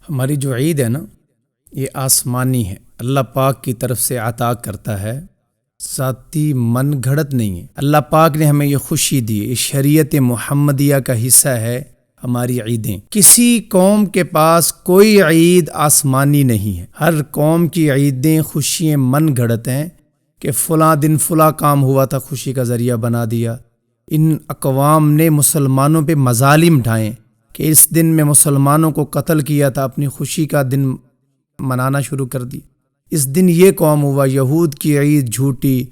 ہماری جو عید ہے نا، یہ آسمانی ہے، اللہ پاک کی طرف سے عطا کرتا ہے، ذاتی من گھڑت نہیں ہے۔ اللہ پاک نے ہمیں یہ خوشی دی، یہ شریعت محمدیہ کا حصہ ہے ہماری عیدیں۔ کسی قوم کے پاس کوئی عید آسمانی نہیں ہے، ہر قوم کی عیدیں خوشیاں من گھڑت ہیں کہ فلاں دن فلاں کام ہوا تھا، خوشی کا ذریعہ بنا دیا۔ ان اقوام نے مسلمانوں پہ مظالم ڈھائیں کہ اس دن میں مسلمانوں کو قتل کیا تھا، اپنی خوشی کا دن منانا شروع کر دی۔ اس دن یہ قوم ہوا، یہود کی عید جھوٹی،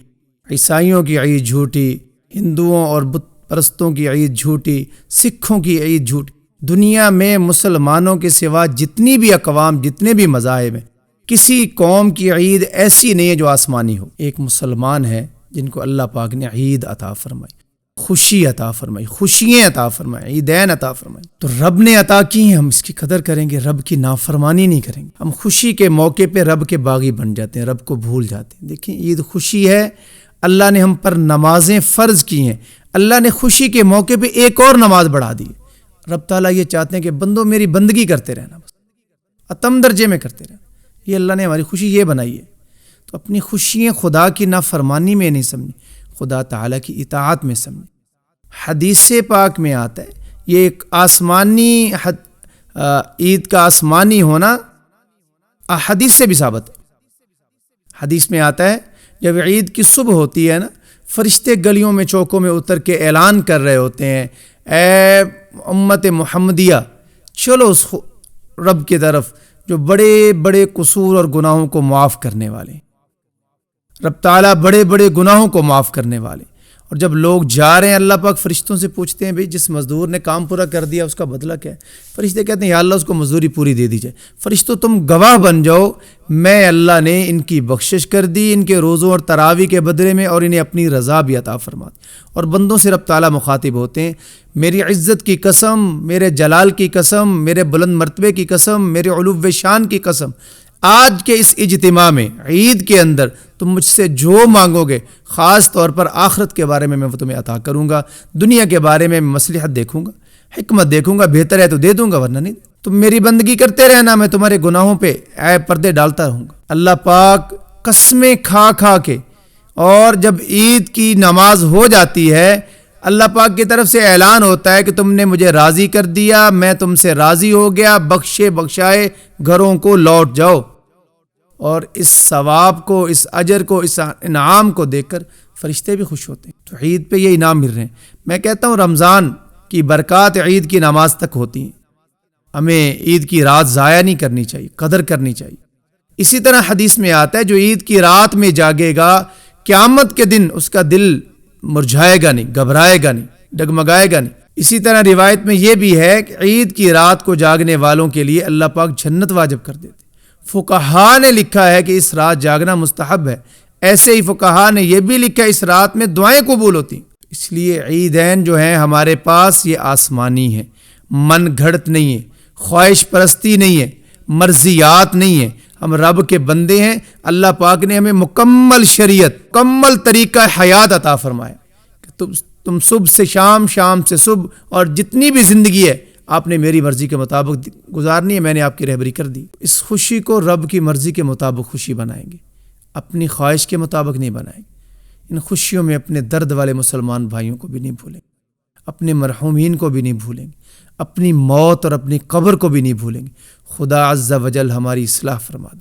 عیسائیوں کی عید جھوٹی، ہندوؤں اور بت پرستوں کی عید جھوٹی، سکھوں کی عید جھوٹی۔ دنیا میں مسلمانوں کے سوا جتنی بھی اقوام، جتنے بھی مذاہب ہیں، کسی قوم کی عید ایسی نہیں ہے جو آسمانی ہو۔ ایک مسلمان ہے جن کو اللہ پاک نے عید عطا فرمائی، خوشی عطا فرمائی، خوشیاں عطا فرمائی، عیدین عطا فرمائی۔ تو رب نے عطا کی ہیں، ہم اس کی قدر کریں گے، رب کی نافرمانی نہیں کریں گے۔ ہم خوشی کے موقع پہ رب کے باغی بن جاتے ہیں، رب کو بھول جاتے ہیں۔ دیکھیں، عید خوشی ہے، اللہ نے ہم پر نمازیں فرض کی ہیں، اللہ نے خوشی کے موقع پہ ایک اور نماز بڑھا دی۔ رب تعالیٰ یہ چاہتے ہیں کہ بندوں میری بندگی کرتے رہنا، بس اتم درجے میں کرتے رہنا۔ یہ اللہ نے ہماری خوشی یہ بنائی ہے، تو اپنی خوشیاں خدا کی نافرمانی میں نہیں سمجھیں، خدا تعالیٰ کی اطاعت میں سمجھیں۔ حدیث پاک میں آتا ہے، یہ ایک آسمانی عید کا آسمانی ہونا حدیث سے بھی ثابت ہے۔ حدیث میں آتا ہے جب عید کی صبح ہوتی ہے نا، فرشتے گلیوں میں چوکوں میں اتر کے اعلان کر رہے ہوتے ہیں، اے امت محمدیہ، چلو اس رب کی طرف جو بڑے بڑے قصور اور گناہوں کو معاف کرنے والے۔ رب تعالیٰ بڑے بڑے گناہوں کو معاف کرنے والے۔ اور جب لوگ جا رہے ہیں، اللہ پاک فرشتوں سے پوچھتے ہیں، بھئی جس مزدور نے کام پورا کر دیا اس کا بدلہ کیا ہے؟ فرشتے کہتے ہیں، یا اللہ اس کو مزدوری پوری دے دی جائے۔ فرشتوں تم گواہ بن جاؤ، میں اللہ نے ان کی بخشش کر دی، ان کے روزوں اور تراویح کے بدلے میں، اور انہیں اپنی رضا بھی عطا فرما دی۔ اور بندوں سے رب تعالیٰ مخاطب ہوتے ہیں، میری عزت کی قسم، میرے جلال کی قسم، میرے بلند مرتبے کی قسم، میرے علو شان کی قسم، آج کے اس اجتماع میں، عید کے اندر تم مجھ سے جو مانگو گے، خاص طور پر آخرت کے بارے میں میں تمہیں عطا کروں گا، دنیا کے بارے میں مصلحت دیکھوں گا، حکمت دیکھوں گا، بہتر ہے تو دے دوں گا، ورنہ نہیں۔ تم میری بندگی کرتے رہنا، میں تمہارے گناہوں پہ عیب پردے ڈالتا رہوں گا۔ اللہ پاک قسمیں کھا کھا کے، اور جب عید کی نماز ہو جاتی ہے، اللہ پاک کی طرف سے اعلان ہوتا ہے کہ تم نے مجھے راضی کر دیا، میں تم سے راضی ہو گیا، بخشے بخشائے گھروں کو لوٹ جاؤ۔ اور اس ثواب کو، اس اجر کو، اس انعام کو دیکھ کر فرشتے بھی خوش ہوتے ہیں۔ تو عید پہ یہ انعام مل رہے ہیں۔ میں کہتا ہوں رمضان کی برکات عید کی نماز تک ہوتی ہیں۔ ہمیں عید کی رات ضائع نہیں کرنی چاہیے، قدر کرنی چاہیے۔ اسی طرح حدیث میں آتا ہے، جو عید کی رات میں جاگے گا، قیامت کے دن اس کا دل مرجھائے گا نہیں، گھبرائے گا نہیں، ڈگمگائے گا نہیں۔ اسی طرح روایت میں یہ بھی ہے کہ عید کی رات کو جاگنے والوں کے لیے اللہ پاک جنت واجب کر دیتے۔ فقہا نے لکھا ہے کہ اس رات جاگنا مستحب ہے، ایسے ہی فقہا نے یہ بھی لکھا ہے اس رات میں دعائیں قبول ہوتی ہیں۔ اس لیے عیدین جو ہیں ہمارے پاس، یہ آسمانی ہے، من گھڑت نہیں ہے، خواہش پرستی نہیں ہے، مرضیات نہیں ہے۔ ہم رب کے بندے ہیں، اللہ پاک نے ہمیں مکمل شریعت، مکمل طریقہ حیات عطا فرمایا کہ تم صبح سے شام، شام سے صبح، اور جتنی بھی زندگی ہے آپ نے میری مرضی کے مطابق گزارنی ہے، میں نے آپ کی رہبری کر دی۔ اس خوشی کو رب کی مرضی کے مطابق خوشی بنائیں گے، اپنی خواہش کے مطابق نہیں بنائیں گے۔ ان خوشیوں میں اپنے درد والے مسلمان بھائیوں کو بھی نہیں بھولیں گے، اپنے مرحومین کو بھی نہیں بھولیں گے، اپنی موت اور اپنی قبر کو بھی نہیں بھولیں گے۔ خدا عز و جل ہماری اصلاح فرما دے۔